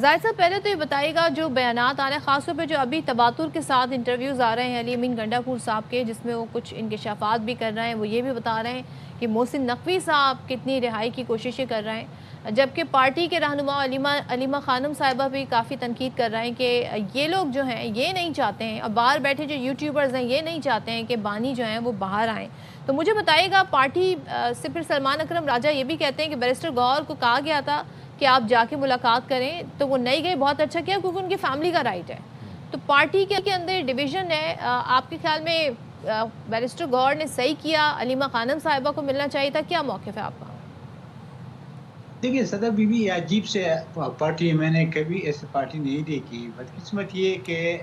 زاہد صاحب پہلے تو یہ بتائیے گا جو بیانات آ رہے ہیں خاص طور پہ جو ابھی تواتر کے ساتھ انٹرویوز آ رہے ہیں علی امین گنڈا پور صاحب کے، جس میں وہ کچھ انکشافات بھی کر رہے ہیں، وہ یہ بھی بتا رہے ہیں کہ محسن نقوی صاحب کتنی رہائی کی کوششیں کر رہے ہیں، جبکہ پارٹی کے رہنما علیمہ خانم صاحبہ بھی کافی تنقید کر رہے ہیں کہ یہ لوگ جو ہیں یہ نہیں چاہتے ہیں، اب باہر بیٹھے جو یوٹیوبرز ہیں یہ نہیں چاہتے ہیں کہ بانی جو ہیں وہ باہر آئیں۔ تو مجھے بتائیے گا پارٹی سے پھر سلمان اکرم راجہ یہ بھی کہتے ہیں کہ بیرسٹر گوہر کو کہا گیا تھا کہ آپ جا کے ملاقات کریں، تو وہ نہیں گئے، بہت اچھا کیا کیونکہ ان کی فیملی کا رائٹ ہے۔ تو پارٹی کے اندر ڈیویژن ہے، آپ کے خیال میں بیرسٹر گوہر نے صحیح کیا، علیمہ خانم صاحبہ کو ملنا چاہیے تھا، کیا موقف ہے آپ کا؟ دیکھیے صدر بی بی عجیب سے پارٹی، میں نے کبھی ایسی پارٹی نہیں دیکھی۔ بدقسمت یہ کہ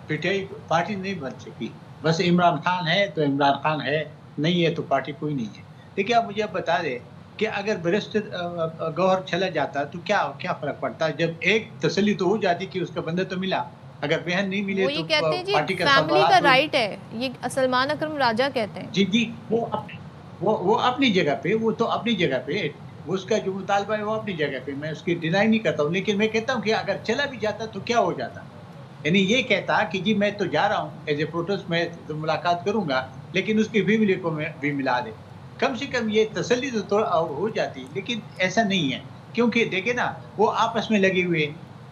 پی ٹی آئی پارٹی نہیں بن سکی، بس عمران خان ہے تو عمران خان ہے، نہیں ہے تو پارٹی کوئی نہیں ہے۔ دیکھیے آپ مجھے بتا دیں کہ اگر بیرسٹر گوہر چلا جاتا تو کیا فرق پڑتا؟ جب ایک تسلی تو ہو جاتی کہ اس کا بندہ تو ملا، اگر بہن نہیں ملے وہ یہ تو کہتے ہیں جی پارٹی کا فیملی سربراہ کا تو رائٹ ہے، یہ سلمان اکرم راجہ کہتے ہیں۔ جی جی وہ اپنی جگہ پہ، وہ تو اپنی جگہ پہ، اس کا جو مطالبہ ہے وہ اپنی جگہ پہ، میں اس کی ڈینائی نہیں کرتا ہوں، لیکن میں کہتا ہوں کہ اگر چلا بھی جاتا تو کیا ہو جاتا؟ یعنی یہ کہتا کہ جی میں تو جا رہا ہوں ایز اے پروٹیسٹ، میں تو ملاقات کروں گا، لیکن اس کی فیملی کو میں بھی ملا دے، کم سے کم یہ تسلی تو ہو جاتی، لیکن ایسا نہیں ہے، کیونکہ دیکھیں نا وہ آپس میں لگے ہوئے۔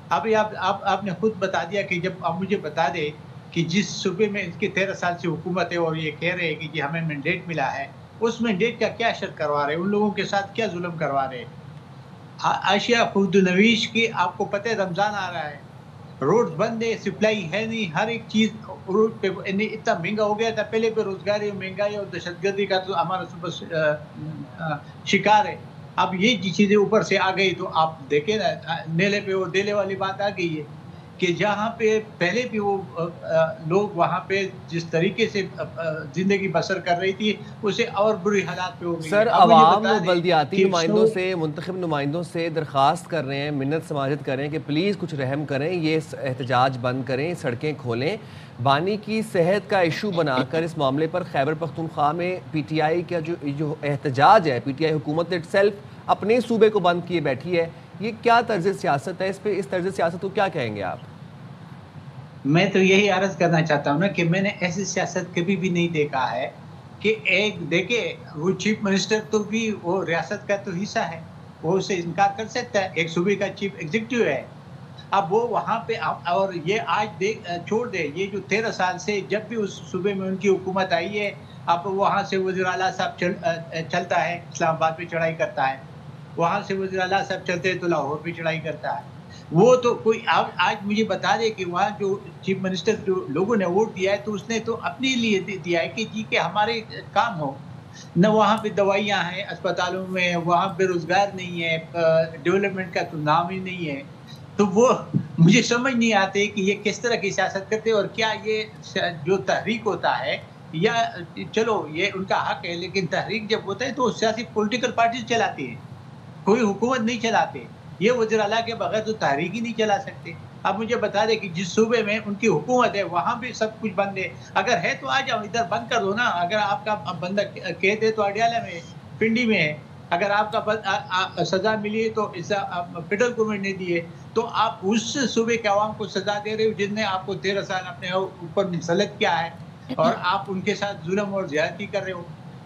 ابھی آپ نے خود بتا دیا کہ جب آپ مجھے بتا دے کہ جس صوبے میں اس کی 13 سال سے حکومت ہے اور یہ کہہ رہے ہیں کہ جی ہمیں مینڈیٹ ملا ہے، اس مینڈیٹ کا کیا اشر کروا رہے ہیں، ان لوگوں کے ساتھ کیا ظلم کروا رہے ہیں۔ اشیاء خود نویش کی آپ کو پتہ ہے رمضان آ رہا ہے، روڈ بند ہے، سپلائی ہے نہیں، ہر ایک چیز روڈ پہ اتنا مہنگا ہو گیا تھا، پہلے بے روزگاری اور مہنگائی اور دہشت گردی کا تو ہمارا صبح شکار ہے، اب یہ چیزیں اوپر سے آ گئی تو آپ دیکھیں نا نیلے پہ وہ ڈیلے والی بات آ گئی ہے کہ جہاں پہ پہلے بھی وہ لوگ وہاں پہ جس طریقے سے زندگی بسر کر رہی تھی اسے اور بری حالات پہ ہو گئی ہے۔ سر اب مجھے عوام بتا دیں بلدیاتی کہ نمائندوں سے، منتخب نمائندوں سے درخواست کر رہے ہیں، منت سماجت کر رہے ہیں کہ پلیز کچھ رحم کریں، یہ احتجاج بند کریں، سڑکیں کھولیں۔ بانی کی صحت کا ایشو بنا کر اس معاملے پر خیبر پختونخوا میں پی ٹی آئی کا جو احتجاج ہے، پی ٹی آئی حکومت اٹ سیلف اپنے صوبے کو بند کیے بیٹھی ہے، یہ کیا طرز سیاست ہے؟ اس طرز سیاست کو کیا کہیں گے آپ؟ میں تو یہی عرض کرنا چاہتا ہوں نا کہ میں نے ایسی سیاست کبھی بھی نہیں دیکھا ہے کہ ایک دیکھے وہ چیف منسٹر تو بھی وہ ریاست کا تو حصہ ہے، وہ اسے انکار کر سکتا ہے، ایک صوبے کا چیف ایگزیکٹو ہے۔ اب وہ وہاں پہ اور یہ آج چھوڑ دے، یہ جو 13 سال سے جب بھی اس صوبے میں ان کی حکومت آئی ہے، اب وہاں سے وزیر اعلیٰ صاحب چلتا ہے اسلام آباد پہ چڑھائی کرتا ہے، وہاں سے وزیر اعلیٰ صاحب چلتے ہیں تو لاہور پہ چڑھائی کرتا ہے۔ وہ تو کوئی آج مجھے بتا دے کہ وہاں جو چیف منسٹر جو لوگوں نے ووٹ دیا ہے تو اس نے تو اپنے لیے دیا ہے کہ جی کہ ہمارے کام ہو، نہ وہاں پہ دوائیاں ہیں اسپتالوں میں، وہاں بے روزگار نہیں ہے، ڈیولپمنٹ کا تو نام ہی نہیں ہے، تو وہ مجھے سمجھ نہیں آتے کہ یہ کس طرح کی سیاست کرتے، اور کیا یہ جو تحریک ہوتا ہے، یا چلو یہ ان کا حق ہے، لیکن تحریک جب ہوتا ہے تو سیاسی پولیٹیکل پارٹیز چلاتی ہیں، کوئی حکومت نہیں چلاتے، یہ وزیر اعلیٰ کے بغیر تو تحریک ہی نہیں چلا سکتے۔ اب مجھے بتا دیں کہ جس صوبے میں ان کی حکومت ہے وہاں بھی سب کچھ بند ہے، اگر ہے تو آ جاؤ ادھر بند کر دو نا، اگر آپ کا بندہ کہتے تو اڈیالہ میں پنڈی میں ہے، اگر آپ کا سزا ملی ہے تو فیڈرل گورنمنٹ نے دی ہے، تو آپ اس صوبے کے عوام کو سزا دے رہے ہو جن نے آپ کو 13 سال اپنے اوپر مسلط کیا ہے، اور آپ ان کے ساتھ ظلم اور زیادتی کر رہے ہو۔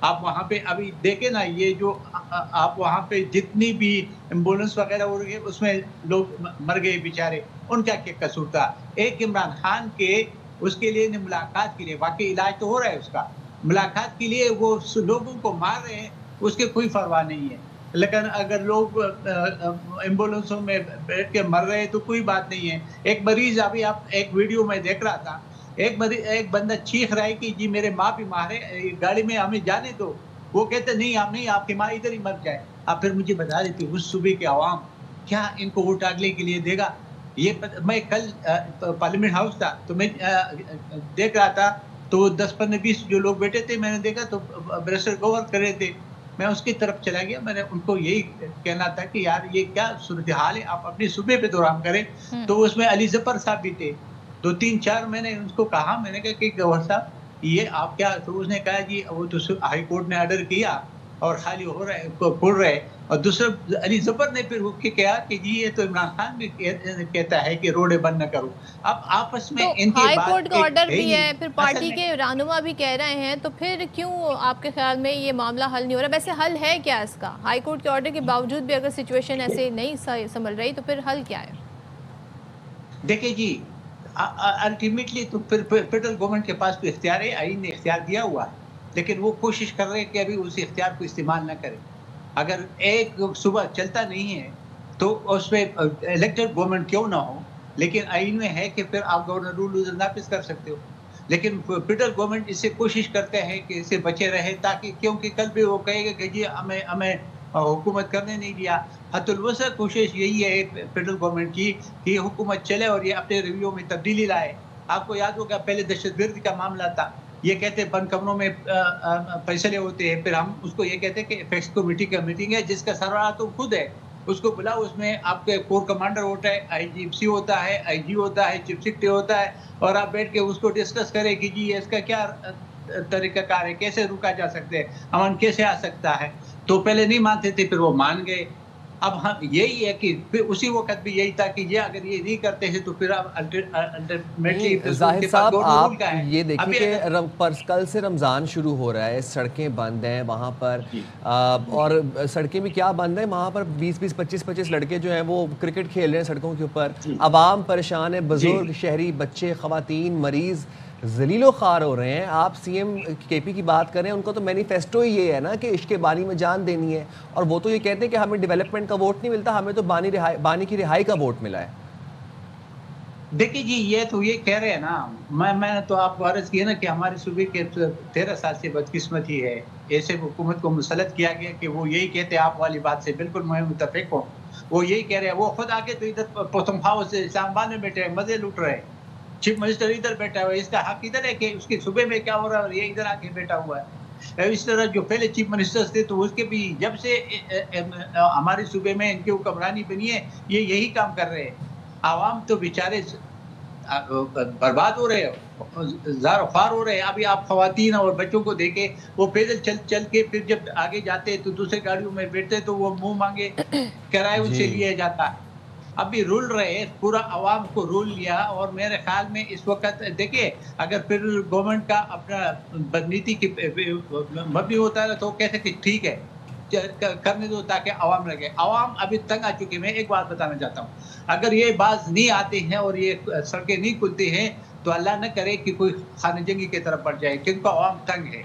آپ وہاں پہ ابھی دیکھیں نا، یہ جو آپ وہاں پہ جتنی بھی ایمبولینس وغیرہ ہو رہی ہے اس میں لوگ مر گئے بیچارے، ان کا کیا قصور تھا؟ ایک عمران خان کے اس کے لیے ملاقات کے لیے، واقعی علاج تو ہو رہا ہے اس کا، ملاقات کے لیے وہ لوگوں کو مار رہے ہیں، اس کے کوئی پرواہ نہیں ہے، لیکن اگر لوگ ایمبولینسوں میں بیٹھ کے مر رہے ہیں تو کوئی بات نہیں ہے۔ ایک مریض، ابھی آپ ایک ویڈیو میں دیکھ رہا تھا، ایک بندہ چیخ رہا ہے کہ جی میرے ماں بھی مارے، گاڑی میں ہمیں جانے دو، وہ کہتے نہیں ہم نہیں، آپ کی ماں ادھر ہی مر جائے۔ آپ پھر مجھے بتا رہی تھی اس صوبے کے عوام کیا ان کو ووٹ اگلے کے لیے دے گا؟ میں کل پارلیمنٹ ہاؤس تھا تو میں دیکھ رہا تھا، تو 10-15-20 جو لوگ بیٹھے تھے، میں نے دیکھا تو بیرسٹر گوہر کر رہے تھے، میں اس کی طرف چلا گیا، میں نے ان کو یہی کہنا تھا کہ یار یہ کیا صورتحال ہے، آپ اپنے صوبے پہ دوران کریں۔ تو اس میں علی ظفر صاحب بھی تھے، 2-3-4 میں نے اس کو کہا، میں نے کہا کہ گوہر صاحب یہ آپ کیا، تو اس نے کہا جی وہ تو ہائی کورٹ نے آرڈر کیا اور خالی ہو رہے کھل رہے. اور دوسرا علی ظفر نے پھر کہ کہا کہ جی یہ تو عمران خان بھی کہتا ہے کہ روڈیں بند نہ کرو. اب آپس میں تو ان کی ہائی بات کورٹ کا آرڈر بھی ہے, پھر اصل پارٹی میں کے رہنما بھی کہہ رہے ہیں, تو پھر کیوں آپ کے خیال میں یہ معاملہ حل نہیں ہو رہا؟ ویسے حل ہے کیا اس کا؟ ہائی کورٹ کے آرڈر کے باوجود بھی اگر سچویشن ایسے نہیں سنبھل رہی تو پھر حل کیا ہے؟ دیکھیں جی الٹیمیٹلی تو فیڈرل گورنمنٹ کے پاس تو اختیار ہے, آئین نے اختیار دیا ہوا ہے, لیکن وہ کوشش کر رہے ہیں کہ ابھی اس اختیار کو استعمال نہ کریں. اگر ایک صبح چلتا نہیں ہے تو اس میں الیکٹڈ گورنمنٹ کیوں نہ ہو, لیکن آئین میں ہے کہ پھر آپ گورنر رول نافذ کر سکتے ہو. لیکن فیڈرل گورنمنٹ اس سے کوشش کرتے ہیں کہ اس سے بچے رہے, تاکہ کیونکہ کل بھی وہ کہے گا کہ جی ہمیں حکومت کرنے نہیں دیا. حتی الوسع کوشش یہی ہے فیڈرل گورنمنٹ کی کہ یہ حکومت چلے اور یہ اپنے رویوں میں تبدیلی لائے. آپ کو یاد ہوگا پہلے دہشت گردی کا معاملہ تھا, یہ کہتے ہیں بند کمروں میں فیصلے ہوتے ہیں, پھر ہم اس کو یہ کہتے ہیں کہ ایپیکس کمیٹی کا میٹنگ ہے جس کا سربراہ تو خود ہے, اس کو بلاؤ, اس میں آپ کے کور کمانڈر ہوتا ہے, آئی جی سی ہوتا ہے, آئی جی ہوتا ہے, چیف سیکرٹری ہوتا ہے, اور آپ بیٹھ کے اس کو ڈسکس کریں کہ جی اس کا کیا طریقہ کار ہے, کیسے روکا جا سکتے ہیں, امن کیسے آ سکتا ہے. تو پہلے نہیں مانتے تھے, پھر وہ مان گئے. اب ہم یہی ہے کہ پھر اسی وقت بھی یہی تھا کہ یہ اگر یہ نہیں کرتے ہیں تو پھر اب الٹیمیٹلی زاہد صاحب آپ یہ دیکھیں کہ اگر کل سے رمضان شروع ہو رہا ہے, سڑکیں بند ہیں وہاں پر, اور سڑکیں بھی کیا بند ہیں, وہاں پر 20-20 25-25 لڑکے جو ہیں وہ کرکٹ کھیل رہے ہیں سڑکوں کے اوپر. عوام پریشان ہے, بزرگ, شہری, بچے, خواتین, مریض ذلیل و خوار ہو رہے ہیں. آپ سی ایم کے پی کی بات کریں, ان کا تو مینیفیسٹو ہی یہ ہے نا کہ عشق بانی میں جان دینی ہے, اور وہ تو یہ کہتے ہیں کہ ہمیں ڈیولپمنٹ کا ووٹ نہیں ملتا, ہمیں تو بانی کی رہائی کا ووٹ ملا ہے. دیکھیے جی یہ تو یہ کہہ رہے ہیں نا, میں نے تو آپ کو عرض کیا نا کہ ہمارے صوبے کے 13 سال سے بدقسمتی ہے, ایسے حکومت کو مسلط کیا گیا کہ وہ یہی کہتے ہیں, آپ والی بات سے بالکل میں متفق ہوں, وہ یہی کہہ رہے ہیں. وہ خود آگے تو ادھر پوتھمپاؤ سے اسلام آباد میں بیٹھے ہیں, مزے لوٹ رہے ہیں. چیف منسٹر ادھر بیٹھا ہوا ہے, اس کا حق ادھر ہے کہ اس کے صوبے میں کیا ہو رہا ہے, اور یہ ادھر آ کے بیٹھا ہوا ہے. اس طرح جو پہلے چیف منسٹر تھے تو اس کے بھی جب سے ہمارے صوبے میں ان کی حکمرانی بنی ہے یہ یہی کام کر رہے ہیں. عوام تو بیچارے برباد ہو رہے ہیں, زار و خوار ہو رہے ہیں. ابھی آپ خواتین اور بچوں کو دیکھیں, وہ پیدل چل کے پھر جب آگے جاتے تو دوسرے گاڑیوں میں بیٹھتے تو وہ منہ مانگے کرایہ ان سے لیا جاتا. ابھی رول رہے, پورا عوام کو رول لیا, اور میرے خیال میں اس وقت دیکھیں اگر پھر گورنمنٹ کا اپنا بدنیتی کی مبنی ہوتا ہے تو کہتے کہ ٹھیک ہے کرنے دو تاکہ عوام لگے. عوام ابھی تنگ آ چکی. میں ایک بات بتانا چاہتا ہوں, اگر یہ باز نہیں آتے ہیں اور یہ سڑکیں نہیں کھلتی ہیں تو اللہ نہ کرے کہ کوئی خانہ جنگی کی طرف بڑھ جائے, کیونکہ عوام تنگ ہے.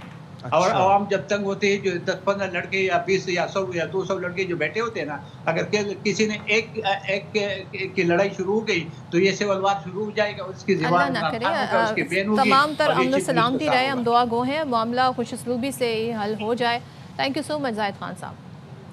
اور عوام جب تنگ ہوتے ہیں, جو 10-15 لڑکے یا 20 یا 100 یا 200 لڑکے جو بیٹھے ہوتے ہیں نا, اگر کسی نے ایک کی لڑائی شروع ہو گئی تو یہ سول وار شروع ہو جائے گا, اس کی زبان اللہ نہ کرے. تمام تر امن و سلامتی رہے, ہم دعا گو ہیں معاملہ خوش اسلوبی سے حل ہو جائے. تھینک یو سو مچ زاہد خان صاحب.